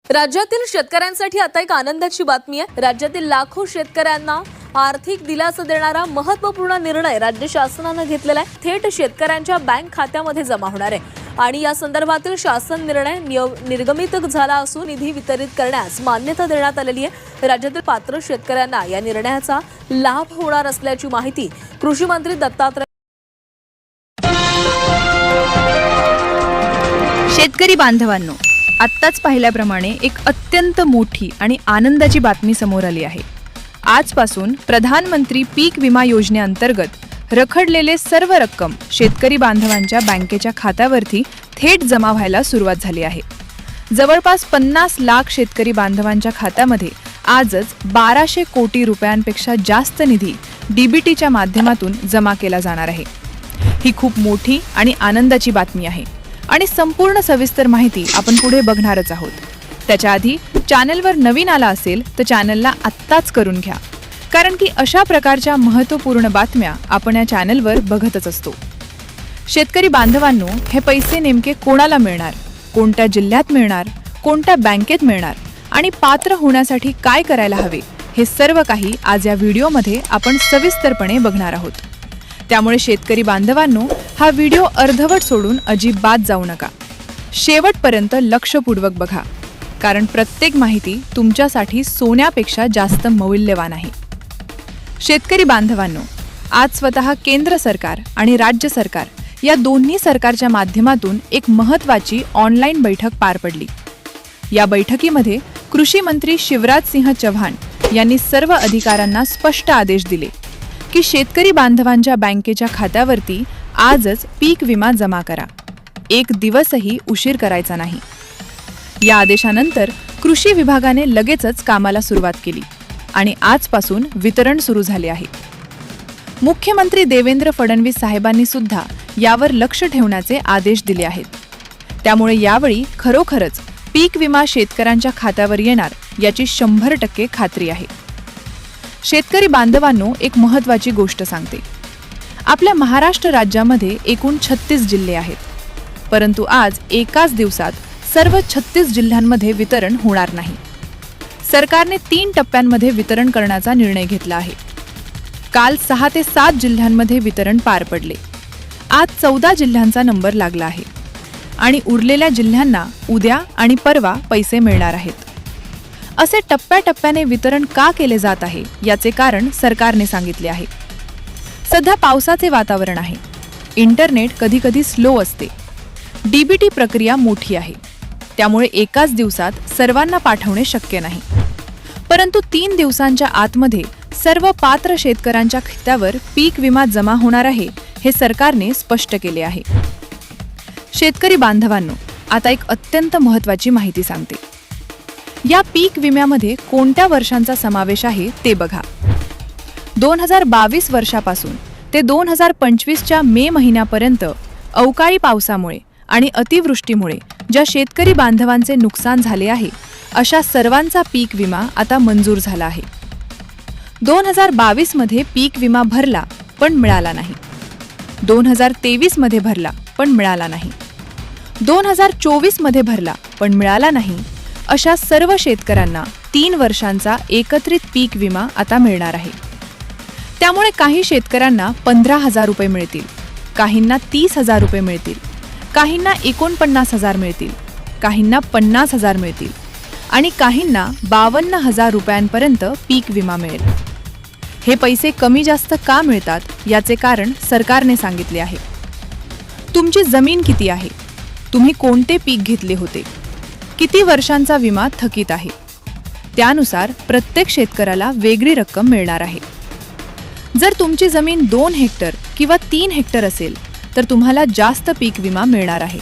राज्यातील शेतकऱ्यांसाठी आता एक आनंदाची बातमी आहे। राज्यातील लाखो शेतकऱ्यांना आर्थिक दिलासा देणारा महत्त्वपूर्ण निर्णय राज्य शासनाने घेतलेला आहे। थेट शेतकऱ्यांच्या बँक खात्यामध्ये जमा होणार आहे आणि या संदर्भातील शासन निर्णय निर्गमित झाला असून निधी वितरित करण्यास मान्यता देण्यात आलेली आहे। राज्यातील पात्र शेतकऱ्यांना या निर्णयाचा लाभ होणार असल्याची माहिती कृषी मंत्री दत्तात्रय शेतकरी बांधवांनो, आत्ताच पाहिल्याप्रमाणे एक अत्यंत मोठी आणि आनंदाची बातमी समोर आली आहे। आजपासून प्रधानमंत्री पीक विमा योजनेअंतर्गत रखडलेले सर्व रक्कम शेतकरी बांधवांच्या बँकेच्या खात्यावरती थेट जमा व्हायला सुरुवात झाली आहे। जवळपास 50 लाख शेतकरी बांधवांच्या खात्यामध्ये आजच 1200 कोटी रुपयांपेक्षा जास्त निधी डीबीटीच्या माध्यमातून जमा केला जाणार आहे। ही खूप मोठी आणि आनंदाची बातमी आहे आणि संपूर्ण सविस्तर माहिती आपण पुढे बघणारच आहोत। त्याच्या आधी चॅनलवर नवीन आला असेल तर चॅनलला आत्ताच करून घ्या, कारण की अशा प्रकारच्या महत्त्वपूर्ण बातम्या आपण या चॅनलवर बघतच असतो। शेतकरी बांधवांनो, हे पैसे नेमके कोणाला मिळणार, कोणत्या जिल्ह्यात मिळणार, कोणत्या बँकेत मिळणार आणि पात्र होण्यासाठी काय करायला हवे, हे सर्व काही आज या व्हिडिओमध्ये आपण सविस्तरपणे बघणार आहोत। त्यामुळे शेतकरी बांधवांनो, हा व्हिडिओ अर्धवट सोडून अजिबात जाऊ नका, शेवटपर्यंत लक्षपूर्वक बघा, कारण प्रत्येक माहिती तुमच्यासाठी सोन्यापेक्षा जास्त मौल्यवान आहे। शेतकरी बांधवांनो, आज स्वतः केंद्र सरकार आणि राज्य सरकार या दोन्ही सरकारच्या माध्यमातून एक महत्त्वाची ऑनलाईन बैठक पार पडली। या बैठकीमध्ये कृषी मंत्री शिवराज सिंह चौहान यांनी सर्व अधिकाऱ्यांना स्पष्ट आदेश दिले की शेतकरी बांधवांच्या बँकेच्या खात्यावरती आजच पीक विमा जमा करा, एक दिवसही उशीर करायचा नाही। या आदेशानंतर कृषी विभागाने लगेचच कामाला सुरुवात केली आणि आजपासून वितरण सुरू झाले आहे। मुख्यमंत्री देवेंद्र फडणवीस साहेबांनी सुद्धा यावर लक्ष ठेवण्याचे आदेश दिले आहेत। त्यामुळे यावेळी खरोखरच पीक विमा शेतकऱ्यांच्या खात्यावर येणार याची 100% खात्री आहे। शेतकरी बांधवांनो, एक महत्त्वाची गोष्ट सांगते। आपल्या महाराष्ट्र राज्यामध्ये एकूण 36 जिल्हे आहेत, परंतु आज एकाच दिवसात सर्व 36 जिल्ह्यांमध्ये वितरण होणार नाही। सरकारने 3 टप्प्यांमध्ये वितरण करण्याचा निर्णय घेतला आहे। काल 6 ते 7 जिल्ह्यांमध्ये वितरण पार पडले। आज 14 जिल्ह्यांचा नंबर लागला आहे आणि उरलेल्या जिल्ह्यांना उद्या आणि परवा पैसे मिळणार आहेत। असे टप्प्याटप्प्याने वितरण का केले जात आहे याचे कारण सरकारने सांगितले आहे। सध्या पावसाचे वातावरण आहे, इंटरनेट कधीकधी स्लो असते, डीबीटी प्रक्रिया मोठी आहे, त्यामुळे एकाच दिवसात सर्वांना पाठवणे शक्य नाही। परंतु 3 दिवसांच्या आतमध्ये सर्व पात्र शेतकऱ्यांच्या खात्यावर पीक विमा जमा होणार आहे, हे सरकारने स्पष्ट केले आहे। शेतकरी बांधवांनो, आता एक अत्यंत महत्त्वाची माहिती सांगते। या पीक विम्यामध्ये कोणत्या वर्षांचा समावेश आहे ते बघा। 2022 वर्षापासून ते 2025च्या मे महिन्यापर्यंत अवकाळी पावसामुळे आणि अतिवृष्टीमुळे ज्या शेतकरी बांधवांचे नुकसान झाले आहे, अशा सर्वांचा पीक विमा आता मंजूर झाला आहे। 2022 मध्ये पीक विमा भरला पण मिळाला नाही, 2023 मध्ये भरला पण मिळाला नाही, 2024 मध्ये भरला पण मिळाला नाही, अशा सर्व शेतकऱ्यांना 3 वर्षांचा एकत्रित पीक विमा आता मिळणार आहे। त्यामुळे काही शेतकऱ्यांना 15,000 रुपये मिळतील, काहींना 30,000 रुपये मिळतील, काहींना 49,000 मिळतील, काहींना 50,000 मिळतील आणि काहींना 52,000 रुपयांपर्यंत पीक विमा मिळेल। हे पैसे कमी जास्त का मिळतात याचे कारण सरकारने सांगितले आहे। तुमची जमीन किती आहे, तुम्ही कोणते पीक घेतले होते, किती वर्षांचा विमा थकीत आहे, त्यानुसार प्रत्येक शेतकऱ्याला वेगळी रक्कम मिळणार आहे। जर तुमची जमीन 2 हेक्टर किंवा 3 हेक्टर असेल तर तुम्हाला जास्त पीक विमा मिळणार आहे।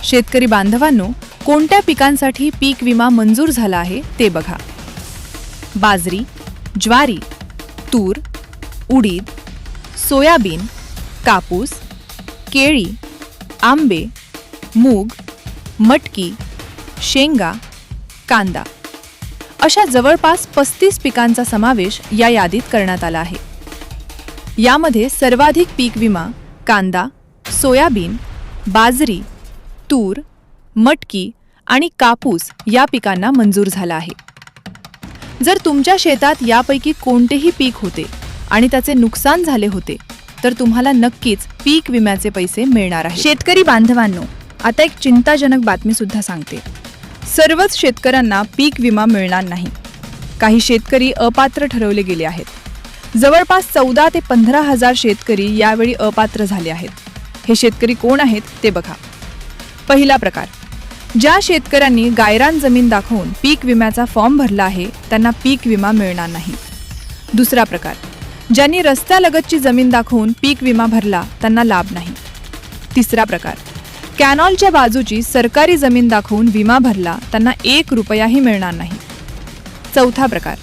शेतकरी बांधवांनो, कोणत्या पिकांसाठी पीक विमा मंजूर झाला आहे ते बघा। बाजरी, ज्वारी, तूर, उडीद, सोयाबीन, कापूस, केळी, आंबे, मूग, मटकी, शेंगा, कांदा अशा जवळपास 35 पिकांचा समावेश या यादीत करण्यात आला आहे। यामध्ये सर्वाधिक पीक विमा कांदा, सोयाबीन, बाजरी, तूर, मटकी आणि कापूस या पिकांना मंजूर झाला आहे. जर तुमच्या शेतात यापैकी कोणतेही पीक होते आणि त्याचे नुकसान झाले होते तर तुम्हाला नक्कीच पीक विम्याचे पैसे मिळणार आहेत. शेतकरी बांधवांनो, आता एक चिंताजनक बातमी सुद्धा सांगते. सर्वच शेतकऱ्यांना पीक विमा मिळणार नाही. काही शेतकरी अपात्र ठरवले गेले आहेत. जवळपास 14 ते 15 हजार शेतकरी यावेळी अपात्र झाले आहेत. हे शेतकरी कोण आहेत ते बघा. पहिला प्रकार, ज्या शेतकऱ्यांनी गायरान जमीन दाखवून पीक विम्याचा फॉर्म भरला आहे त्यांना पीक विमा मिळणार नाही. दुसरा प्रकार, ज्यांनी रस्त्यालगतची जमीन दाखवून पीक विमा भरला त्यांना लाभ नाही. तिसरा प्रकार, कॅनॉलच्या बाजूची सरकारी जमीन दाखवून विमा भरला त्यांना 1 रुपयाही मिळणार नाही. चौथा प्रकार,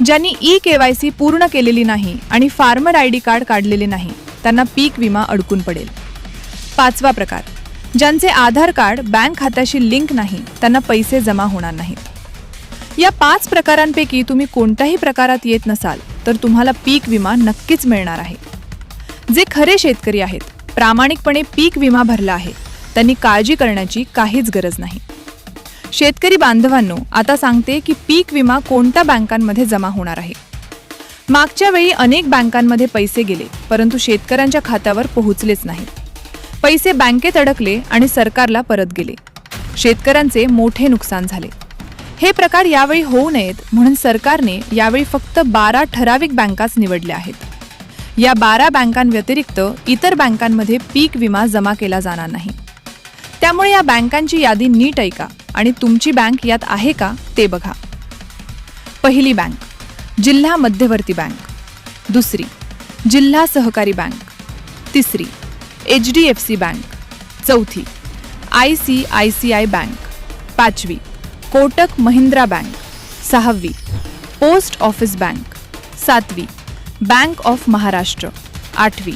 ज्यांनी KYC पूर्ण केलेली नाही आणि फार्मर ID कार्ड काढलेले नाही त्यांना पीक विमा अडकून पडेल. पाचवा प्रकार, ज्यांचे आधार कार्ड बँक खात्याशी लिंक नाही त्यांना पैसे जमा होणार नाहीत. या 5 प्रकारांपैकी तुम्ही कोणत्याही प्रकारात येत नसाल तर तुम्हाला पीक विमा नक्कीच मिळणार आहे. जे खरे शेतकरी आहेत, प्रामाणिकपणे पीक विमा भरला आहे, त्यांनी काळजी करण्याची काहीच गरज नाही. शेतकरी बांधवांनो, आता सांगते की पीक विमा कोणत्या बँकांमध्ये जमा होणार आहे. मागच्या वेळी अनेक बँकांमध्ये पैसे गेले परंतु शेतकऱ्यांच्या खात्यावर पोहोचलेच नाहीत. पैसे बँकेत अडकले आणि सरकारला परत गेले. शेतकऱ्यांचे मोठे नुकसान झाले. हे प्रकार यावेळी होऊ नयेत म्हणून सरकारने यावेळी फक्त 12 ठराविक बँकाच निवडल्या आहेत. या 12 बँकांव्यतिरिक्त इतर बँकांमध्ये पीक विमा जमा केला जाणार नाही. त्यामुळे या बँकांची यादी नीट ऐका आणि तुमची बँक यात आहे का ते बघा. पहिली बँक, जिल्हा मध्यवर्ती बँक. दुसरी, जिल्हा सहकारी बँक. तिसरी, HDFC बँक. चौथी, ICICI बँक. पाचवी, कोटक महिंद्रा बँक. सहावी, पोस्ट ऑफिस बँक. सातवी, बँक ऑफ महाराष्ट्र. आठवी,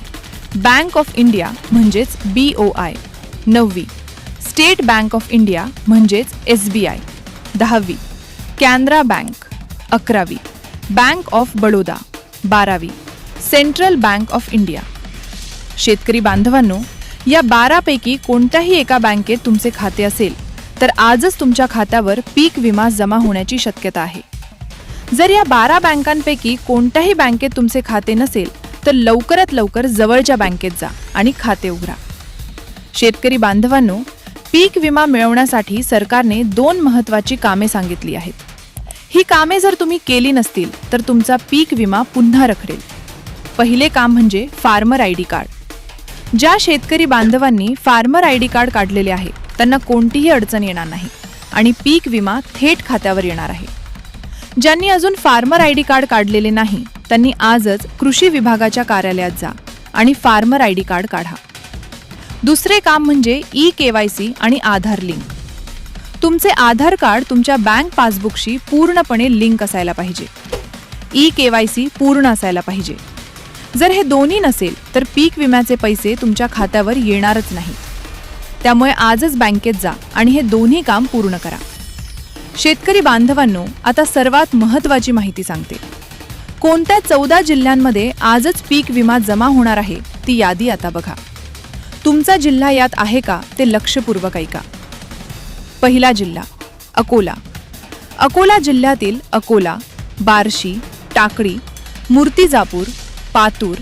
बँक ऑफ इंडिया म्हणजेच BOI. नववी, स्टेट बँक ऑफ इंडिया म्हणजेच SBI. 10वी, कॅनरा बँक. 11वी, बँक ऑफ बडोदा. 12वी, सेंट्रल बँक ऑफ इंडिया. शेतकरी बांधवांनो, या 12 पैकी कोणत्याही एका बँकेत तुमचे खाते असेल तर आजच तुमच्या खात्यावर पीक विमा जमा होण्याची शक्यता आहे. जर या 12 बँकांपैकी कोणत्याही बँकेत तुमचे खाते नसेल तर लवकरात लवकर जवळच्या बँकेत जा आणि खाते उघडा. शेतकरी बांधवांनो, पीक विमा मिळवण्यासाठी सरकारने 2 महत्त्वाची कामे सांगितली आहेत. ही कामे जर तुम्ही केली नसतील तर तुमचा पीक विमा पुन्हा रखडेल. पहिले काम म्हणजे फार्मर ID कार्ड. ज्या शेतकरी बांधवांनी फार्मर ID कार्ड काढलेले आहे त्यांना कोणतीही अडचण येणार नाही आणि पीक विमा थेट खात्यावर येणार आहे. ज्यांनी अजून फार्मर ID कार्ड काढलेले नाही त्यांनी आजच कृषी विभागाच्या कार्यालयात जा आणि फार्मर ID कार्ड काढा. दुसरे काम म्हणजे KYC आणि आधार लिंक. तुमचे आधार कार्ड तुमच्या बँक पासबुकशी पूर्णपणे लिंक असायला पाहिजे. KYC पूर्ण असायला पाहिजे. जर हे दोन्ही नसेल तर पीक विम्याचे पैसे तुमच्या खात्यावर येणारच नाहीत. त्यामुळे आजच बँकेत जा आणि हे दोन्ही काम पूर्ण करा. शेतकरी बांधवांनो, आता सर्वात महत्त्वाची माहिती सांगते. कोणत्या 14 जिल्ह्यांमध्ये आजच पीक विमा जमा होणार आहे ती यादी आता बघा. तुमचा जिल्हा यात आहे का ते लक्षपूर्वक ऐका. पहिला जिल्हा, अकोला. अकोला जिल्ह्यातील अकोला, बार्शी, टाकळी, मूर्तिजापूर, पातूर,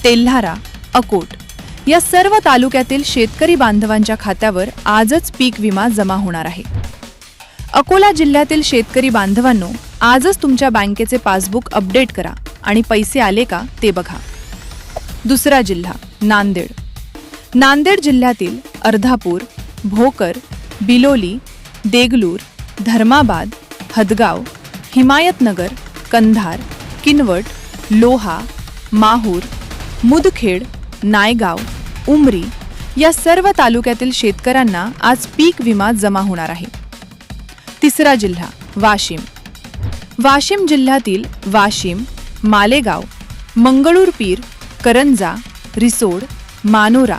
तेल्हारा, अकोट या सर्व तालुक्यातील शेतकरी बांधवांच्या खात्यावर आजच पीक विमा जमा होणार आहे. अकोला जिल्ह्यातील शेतकरी बांधवांनो, आजच तुमच्या बँकेचे पासबुक अपडेट करा आणि पैसे आले का ते बघा. दुसरा जिल्हा, नांदेड. नांदेड जिल्ह्यातील अर्धापूर, भोकर, बिलोली, देगलूर, धर्माबाद, हदगाव, हिमायतनगर, कंधार, किनवट, लोहा, माहूर, मुदखेड, नायगाव, उमरी या सर्व तालुक्यातील शेतकऱ्यांना आज पीक विमा जमा होणार आहे. तिसरा जिल्हा, वाशिम. वाशिम जिल्ह्यातील वाशिम, मालेगाव, मंगळूरपीर, करंजा, रिसोड, मानोरा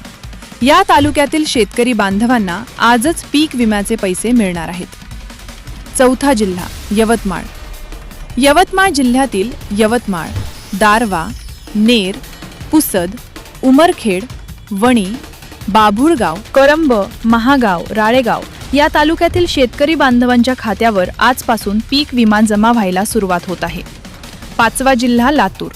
या तालुक्यातील शेतकरी बांधवांना आजच पीक विम्याचे पैसे मिळणार आहेत. चौथा जिल्हा, यवतमाळ. यवतमाळ जिल्ह्यातील यवतमाळ, दारवा, नेर, पुसद, उमरखेड, वणी, बाभुळगाव, करंब, महागाव, राळेगाव या तालुक्यातील शेतकरी बांधवांच्या खात्यावर आजपासून पीक विमा जमा व्हायला सुरुवात होत आहे. 5वा जिल्हा लातूर.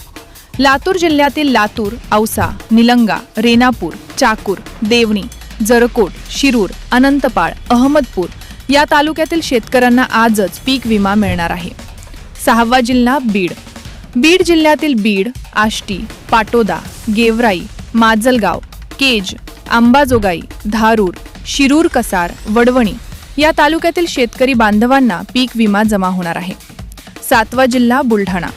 लातूर जिल्ह्यातील लातूर, औसा, निलंगा, रेणापूर, चाकूर, देवणी, जरकोट, शिरूर, अनंतपाळ, अहमदपूर या तालुक्यातील शेतकऱ्यांना आजच पीक विमा मिळणार आहे. 6वा जिल्हा बीड. बीड जिल्ह्यातील बीड, आष्टी, पाटोदा, गेवराई, माजलगाव, केज, अंबाजोगाई, धारूर, शिरूर कसार, वडवणी या तालुक्यातील शेतकरी बांधवांना पीक विमा जमा होणार आहे. 7वा जिल्हा बुलढाणा.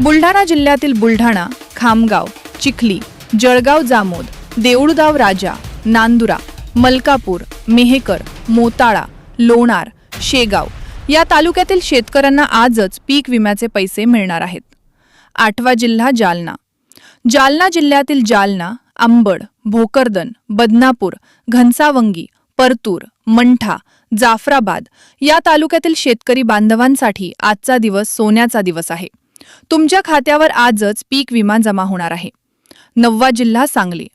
बुलढाणा जिल्ह्यातील बुलढाणा, खामगाव, चिखली, जळगाव जामोद, देऊळगाव राजा, नांदुरा, मलकापूर, मेहकर, मोताळा, लोणार, शेगाव या तालुक्यातील शेतकऱ्यांना आजच पीक विम्याचे पैसे मिळणार आहेत. 8वा जिल्हा जालना. जालना जिल्ह्यातील जालना, अंबड, भोकरदन, बदनापूर, घनसावंगी, परतूर, मंठा, जाफराबाद या तालुक्यातील शेतकरी बांधवांसाठी आजचा दिवस सोन्याचा दिवस आहे. तुमच्या खात्यावर आजच पीक विमा जमा होणार आहे. 9वा जिल्हा सांगली.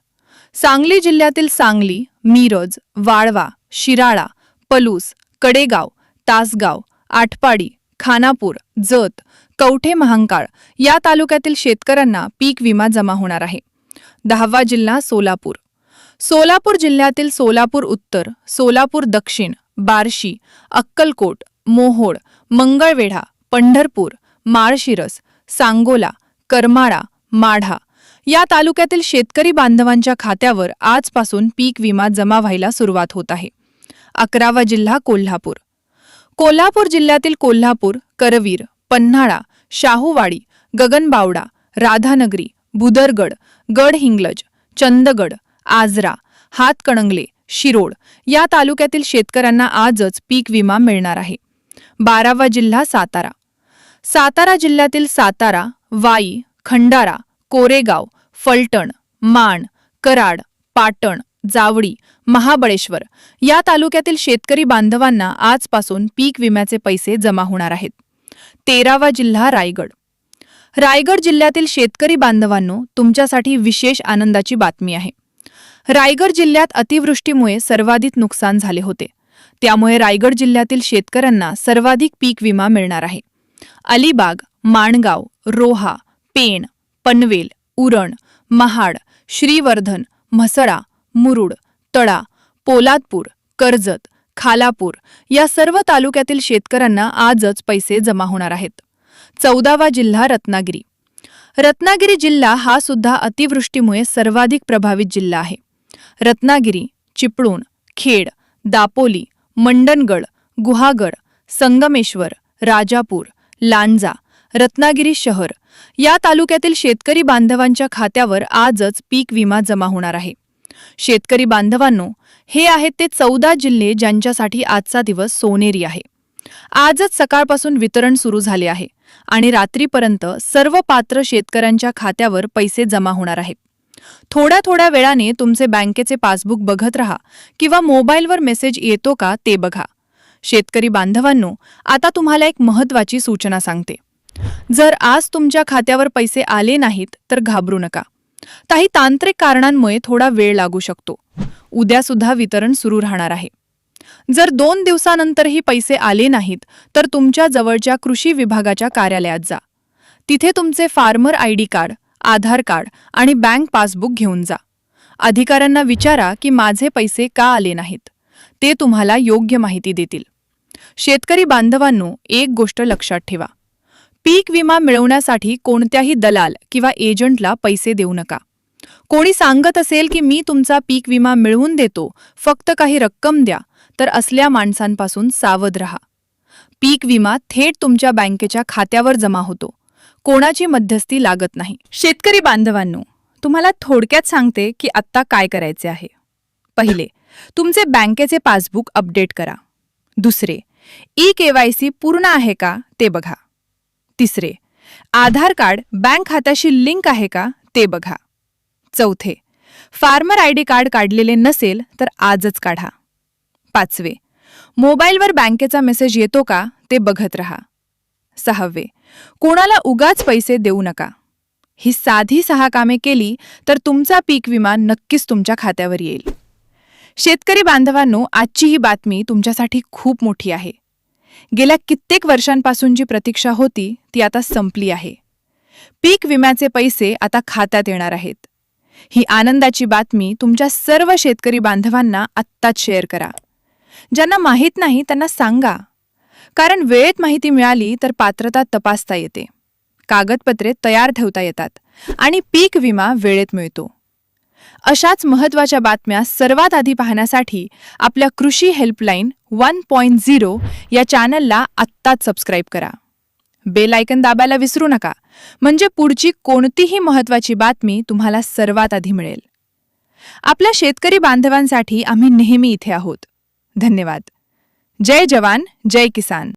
सांगली जिल्ह्यातील सांगली, मिरज, वाळवा, शिराळा, पलूस, कडेगाव, तासगाव, आटपाडी, खानापूर, जत, कवठे महांकाळ या तालुक्यातील शेतकऱ्यांना पीक विमा जमा होणार आहे. 10वा जिल्हा सोलापूर. सोलापूर जिल्ह्यातील सोलापूर उत्तर, सोलापूर दक्षिण, बार्शी, अक्कलकोट, मोहोळ, मंगळवेढा, पंढरपूर, माळशिरस, सांगोला, करमाळा, माढा या तालुक्यातील शेतकरी बांधवांच्या खात्यावर आजपासून पीक विमा जमा व्हायला सुरुवात होत आहे. 11वा जिल्हा कोल्हापूर. कोल्हापूर जिल्ह्यातील कोल्हापूर, करवीर, पन्हाळा, शाहूवाडी, गगनबावडा, राधानगरी, भुदरगड, गडहिंग्लज, चंदगड, आजरा, हातकणंगले, शिरोड या तालुक्यातील शेतकऱ्यांना आजच पीक विमा मिळणार आहे. 12वा जिल्हा सातारा. सातारा जिल्ह्यातील सातारा, वाई, खंडारा, कोरेगाव, फलटण, माण, कराड, पाटण, जावळी, महाबळेश्वर या तालुक्यातील शेतकरी बांधवांना आजपासून पीक विम्याचे पैसे जमा होणार आहेत. 13वा जिल्हा रायगड. रायगड जिल्ह्यातील शेतकरी बांधवांनो, तुमच्यासाठी विशेष आनंदाची बातमी आहे. रायगड जिल्ह्यात अतिवृष्टीमुळे सर्वाधिक नुकसान झाले होते. त्यामुळे रायगड जिल्ह्यातील शेतकऱ्यांना सर्वाधिक पीक विमा मिळणार आहे. अलिबाग, माणगाव, रोहा, पेण, पनवेल, उरण, महाड, श्रीवर्धन, म्हसळा, मुरुड, तळा, पोलादपूर, कर्जत, खालापूर या सर्व तालुक्यातील शेतकऱ्यांना आजच पैसे जमा होणार आहेत. 14वा जिल्हा रत्नागिरी. रत्नागिरी जिल्हा हा सुद्धा अतिवृष्टीमुळे सर्वाधिक प्रभावित जिल्हा आहे. रत्नागिरी, चिपळूण, खेड, दापोली, मंडणगड, गुहागर, संगमेश्वर, राजापूर, लांजा, रत्नागिरी शहर या तालुक्यातील शेतकरी बांधवांच्या खात्यावर आजच पीक विमा जमा होणार आहे. शेतकरी बांधवांनो, हे आहेत ते 14 जिल्हे ज्यांच्यासाठी आजचा दिवस सोनेरी आहे. आजच सकाळपासून वितरण सुरू झाले आहे आणि रात्रीपर्यंत सर्व पात्र शेतकऱ्यांच्या खात्यावर पैसे जमा होणार आहेत. थोड्या थोड्या वेळाने तुमचे बँकेचे पासबुक बघत राहा किंवा मोबाईलवर मेसेज येतो का ते बघा. शेतकरी बांधवांनो, आता तुम्हाला एक महत्त्वाची सूचना सांगते. जर आज तुमच्या खात्यावर पैसे आले नाहीत तर घाबरू नका. काही तांत्रिक कारणांमुळे थोडा वेळ लागू शकतो. उद्या सुद्धा वितरण सुरू राहणार आहे. जर 2 दिवसानंतरही पैसे आले नाहीत तर तुमच्या जवळच्या कृषी विभागाच्या कार्यालयात जा. तिथे तुमचे फार्मर आयडी कार्ड, आधार कार्ड आणि बँक पासबुक घेऊन जा. अधिकाऱ्यांना विचारा की माझे पैसे का आले नाहीत. ते तुम्हाला योग्य माहिती देतील. शेतकरी बांधवांनो, एक गोष्ट लक्षात ठेवा. पीक विमा मिळवण्यासाठी कोणत्याही दलाल किंवा एजंटला पैसे देऊ नका. कोणी सांगत असेल की मी तुमचा पीक विमा मिळवून देतो, फक्त काही रक्कम द्या, तर असल्या माणसांपासून सावध रहा. पीक विमा थेट तुमच्या बँकेच्या खात्यावर जमा होतो. कोणाची मध्यस्थी लागत नाही. शेतकरी बांधवांनो, तुम्हाला थोडक्यात सांगते की आत्ता काय करायचे आहे. पहिले, तुमचे बँकेचे पासबुक अपडेट करा. दुसरे, ई-KYC पूर्ण आहे का ते बघा. तिसरे, आधार कार्ड बँक खात्याशी लिंक आहे का ते बघा. चौथे, फार्मर आयडी कार्ड काढलेले नसेल तर आजच काढा. पाचवे, मोबाईलवर बँकेचा मेसेज येतो का ते बघत राहा. सहावे, कोणाला उगाच पैसे देऊ नका. ही साधी 6 कामे केली तर तुमचा पीक विमा नक्कीच तुमच्या खात्यावर येईल. शेतकरी बांधवांनो, आजची ही बातमी तुमच्यासाठी खूप मोठी आहे. गेल्या कित्येक वर्षांपासून जी प्रतीक्षा होती ती आता संपली आहे. पीक विम्याचे पैसे आता खात्यात येणार आहेत. ही आनंदाची बातमी तुमच्या सर्व शेतकरी बांधवांना आत्ताच शेअर करा. ज्यांना माहीत नाही त्यांना सांगा, कारण वेळेत माहिती मिळाली तर पात्रता तपासता येते, कागदपत्रे तयार ठेवता येतात आणि पीक विमा वेळेत मिळतो. अशाच महत्त्वाच्या बातम्या सर्वात आधी पाहण्यासाठी आपल्या कृषी हेल्पलाईन 1.0 या चॅनलला आत्ताच सबस्क्राईब करा. बेल आयकन दाबायला विसरू नका, म्हणजे पुढची कोणतीही महत्त्वाची बातमी तुम्हाला सर्वात आधी मिळेल. आपल्या शेतकरी बांधवांसाठी आम्ही नेहमी इथे आहोत. धन्यवाद. जय जवान, जय किसान.